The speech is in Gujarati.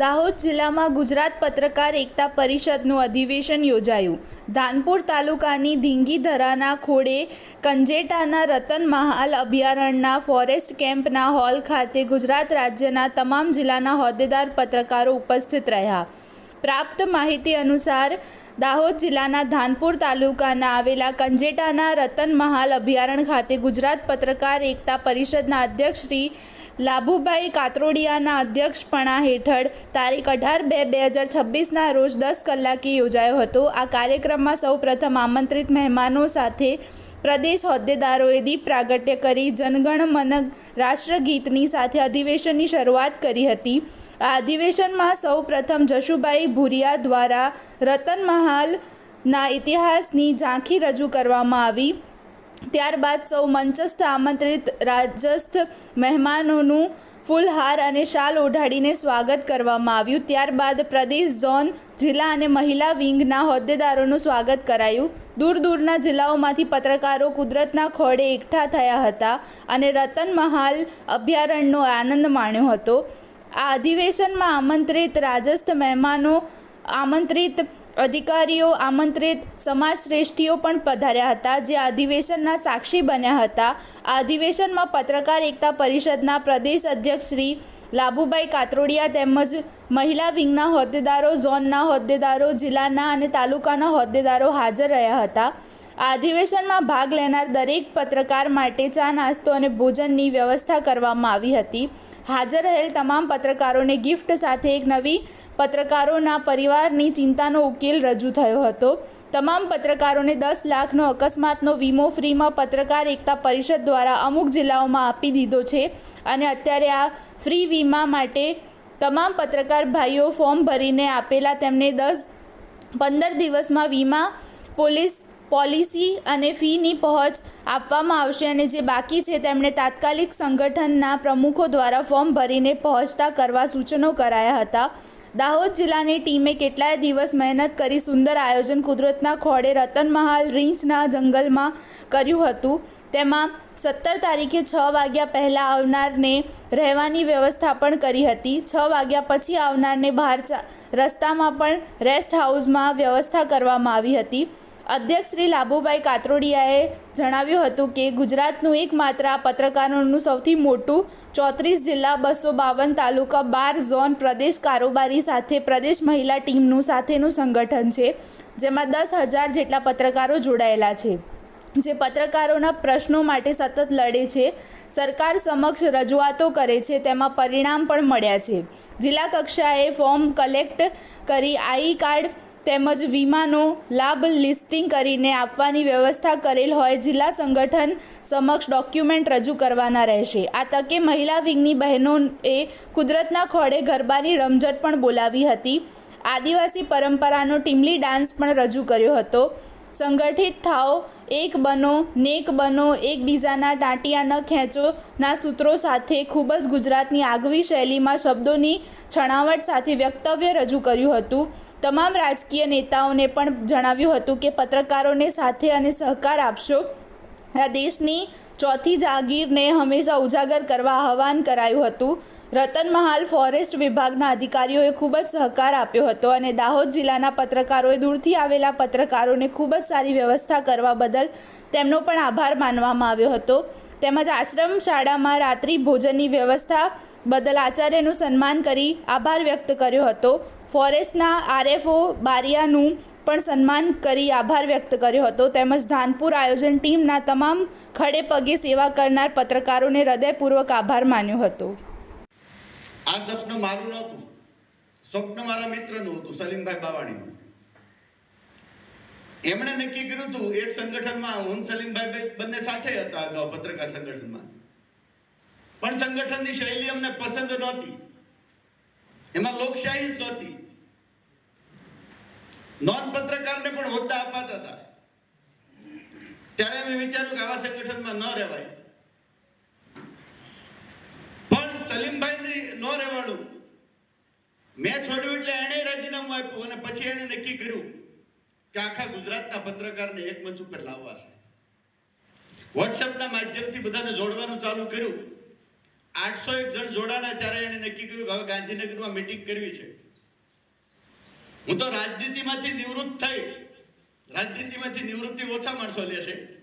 દાહોદ જિલ્લામાં ગુજરાત પત્રકાર એકતા પરિષદનું અધિવેશન યોજાયું। ધાનપુર તાલુકાની ધીંગીધરાના ખોડે કંજેટાના રતન મહાલ અભયારણ્યના ફોરેસ્ટ કેમ્પના હોલ ખાતે ગુજરાત રાજ્યના તમામ જિલ્લાના હોદ્દેદાર પત્રકારો ઉપસ્થિત રહ્યા। પ્રાપ્ત માહિતી અનુસાર દાહોદ જિલ્લાના ધાનપુર તાલુકાના આવેલા કંજેટાના રતન મહાલ અભયારણ્ય ખાતે ગુજરાત પત્રકાર એકતા પરિષદના અધ્યક્ષ શ્રી લાભુભાઈ કાતરોડિયાના અધ્યક્ષપણા હેઠળ તારીખ 18/2/2026ના રોજ 10 કલાકે યોજાયો હતો। આ કાર્યક્રમમાં સૌ પ્રથમ આમંત્રિત મહેમાનો સાથે પ્રદેશ હોદ્દેદારોએ દીપ પ્રાગટ્ય કરી જનગણ મન રાષ્ટ્રગીતની સાથે અધિવેશનની શરૂઆત કરી હતી। આ અધિવેશનમાં સૌ પ્રથમ જશુભાઈ ભુરિયા દ્વારા રતન મહાલના ઇતિહાસની ઝાંખી રજૂ કરવામાં આવી। ત્યારબાદ સૌ મંચસ્થ આમંત્રિત રાજસ્થ મહેમાનોનું ફૂલહાર અને શાલ ઓઢાડીને સ્વાગત કરવામાં આવ્યું। ત્યારબાદ પ્રદેશ ઝોન જિલ્લા અને મહિલા વિંગના હોદ્દેદારોનું સ્વાગત કરાયું। દૂર દૂરના જિલ્લાઓમાંથી પત્રકારો કુદરતના ખોળે એકઠા થયા હતા અને રતન મહાલ અભયારણ્યનો આનંદ માણ્યો હતો। આ અધિવેશનમાં આમંત્રિત રાજસ્થ મહેમાનો, આમંત્રિત અધિકારીઓ, આમંત્રિત સમાજશ્રેષ્ઠીઓ પણ પધાર્યા હતા, જે આ અધિવેશનના સાક્ષી બન્યા હતા। આ અધિવેશનમાં પત્રકાર એકતા પરિષદના પ્રદેશ અધ્યક્ષ શ્રી લાભુભાઈ કાતરોડિયા તેમજ મહિલા વિંગના હોદ્દેદારો, ઝોનના હોદ્દેદારો, જિલ્લાના અને તાલુકાના હોદ્દેદારો હાજર રહ્યા હતા। આ અધિવેશનમાં ભાગ લેનાર દરેક પત્રકાર માટે ચા, નાસ્તો અને ભોજનની વ્યવસ્થા કરવામાં આવી હતી। હાજર રહેલ તમામ પત્રકારોને ગિફ્ટ સાથે એક નવી પત્રકારોના પરિવારની ચિંતાનો ઉકેલ રજૂ થયો હતો। તમામ પત્રકારોને 10 લાખનો અકસ્માતનો વીમો ફ્રીમાં પત્રકાર એકતા પરિષદ દ્વારા અમુક જિલ્લાઓમાં આપી દીધો છે અને અત્યારે આ ફ્રી વીમા માટે તમામ પત્રકાર ભાઈઓ ફોર્મ ભરીને આપેલા તેમને 15 દિવસમાં વીમા પોલિસી અને ફીની પહોંચ આપવામાં આવશે અને જે બાકી છે તેમણે તાત્કાલિક સંગઠનના પ્રમુખો દ્વારા ફોર્મ ભરીને પહોંચતા કરવા સૂચનો કરાયા હતા। દાહોદ જિલ્લાની ટીમે કેટલાય દિવસ મહેનત કરી સુંદર આયોજન કુદરતના ખોળે રતન મહાલ રીંછના જંગલમાં કર્યું હતું। તેમાં 17 તારીખે 6 વાગ્યા પહેલાં આવનારને રહેવાની વ્યવસ્થા પણ કરી હતી। 6 વાગ્યા પછી આવનારને બહાર રસ્તામાં પણ રેસ્ટ હાઉસમાં વ્યવસ્થા કરવામાં આવી હતી। અધ્યક્ષ શ્રી લાભુભાઈ કાતરોડિયાએ જણાવ્યું હતું કે ગુજરાતનું એકમાત્ર આ પત્રકારોનું સૌથી મોટું 34 જિલ્લા, 252 તાલુકા, 12 ઝોન, પ્રદેશ કારોબારી સાથે પ્રદેશ મહિલા ટીમનું સાથેનું સંગઠન છે, જેમાં 10,000 જેટલા પત્રકારો જોડાયેલા છે, જે પત્રકારોના પ્રશ્નો માટે સતત લડે છે, સરકાર સમક્ષ રજૂઆતો કરે છે, તેમાં પરિણામ પણ મળ્યા છે। જિલ્લા કક્ષાએ ફોર્મ કલેક્ટ કરી આઈ કાર્ડ તેમજ વીમાનો લાભ લિસ્ટિંગ કરીને આપવાની વ્યવસ્થા કરેલ હોય જિલ્લા સંગઠન સમક્ષ ડોક્યુમેન્ટ રજૂ કરવાના રહેશે। આ તકે મહિલા વિંગની બહેનોએ કુદરતના ખોળે ગરબાની રમઝટ પણ બોલાવી હતી। આદિવાસી પરંપરાનો ટીમલી ડાન્સ પણ રજૂ કર્યો હતો। સંગઠિત થાઓ, એક બનો, નેક બનો, એકબીજાના ટાંટિયા ન ખેંચોના સૂત્રો સાથે ખૂબ જ ગુજરાતની આગવી શૈલીમાં શબ્દોની છણાવટ સાથે વક્તવ્ય રજૂ કર્યું હતું। તમામ રાજકીય નેતાઓને પણ જણાવ્યું હતું કે પત્રકારોને સાથે અને સહકાર આપશો। આ દેશની ચોથી જાગીરને હંમેશા ઉજાગર કરવા આહવાન કરાયું હતું। રતન મહાલ ફોરેસ્ટ વિભાગના અધિકારીઓએ ખૂબ જ સહકાર આપ્યો હતો અને દાહોદ જિલ્લાના પત્રકારોએ દૂરથી આવેલા પત્રકારોને ખૂબ જ સારી વ્યવસ્થા કરવા બદલ તેમનો પણ આભાર માનવામાં આવ્યો હતો। તેમજ આશ્રમ શાળામાં રાત્રિ ભોજનની વ્યવસ્થા બદલ આચાર્યનું સન્માન કરી આભાર વ્યક્ત કર્યો હતો। ફોરેસ્ટના આરએફઓ બારિયાનું પણ સન્માન કરી આભાર વ્યક્ત કર્યો હતો। તેમજ ધાનપુર આયોજન ટીમના તમામ ખડે પગે સેવા કરનાર પત્રકારોને હૃદયપૂર્વક આભાર માન્યો હતો। આ સ્વપ્ન મારું નહોતું, સ્વપ્ન મારા મિત્રનું હતું, સલીમભાઈ બાવાણીનું। એમણે નક્કી કર્યું હતું એક સંગઠનમાં, હું સલીમભાઈ બંને સાથે હતા અગાઉ પત્રકાર સંગઠનમાં, પણ સંગઠનની શૈલી અમને પસંદ નહોતી, એમાં લોકશાહી જ નહોતી, નોન પત્રકારને પણ હોદ્દા અપાતા હતા। ત્યારે અમે વિચાર્યું કે આવા સંગઠનમાં ન રહેવાય, પણ સલીમભાઈ ન રહેવાનું મેં છોડ્યું એટલે એણે રાજીનામું આપ્યું અને પછી એણે નક્કી કર્યું કે આખા ગુજરાતના પત્રકારને એક મંચ ઉપર લાવવા છે। વોટ્સએપના માધ્યમથી બધાને જોડવાનું ચાલુ કર્યું। 801 જણ જોડાણા ત્યારે એણે નક્કી કર્યું કે હવે ગાંધીનગરમાં મીટિંગ કરવી છે. હું તો રાજનીતિમાંથી નિવૃત્ત થઈ, રાજનીતિમાંથી નિવૃત્તિ ઓછા માણસો લે છે,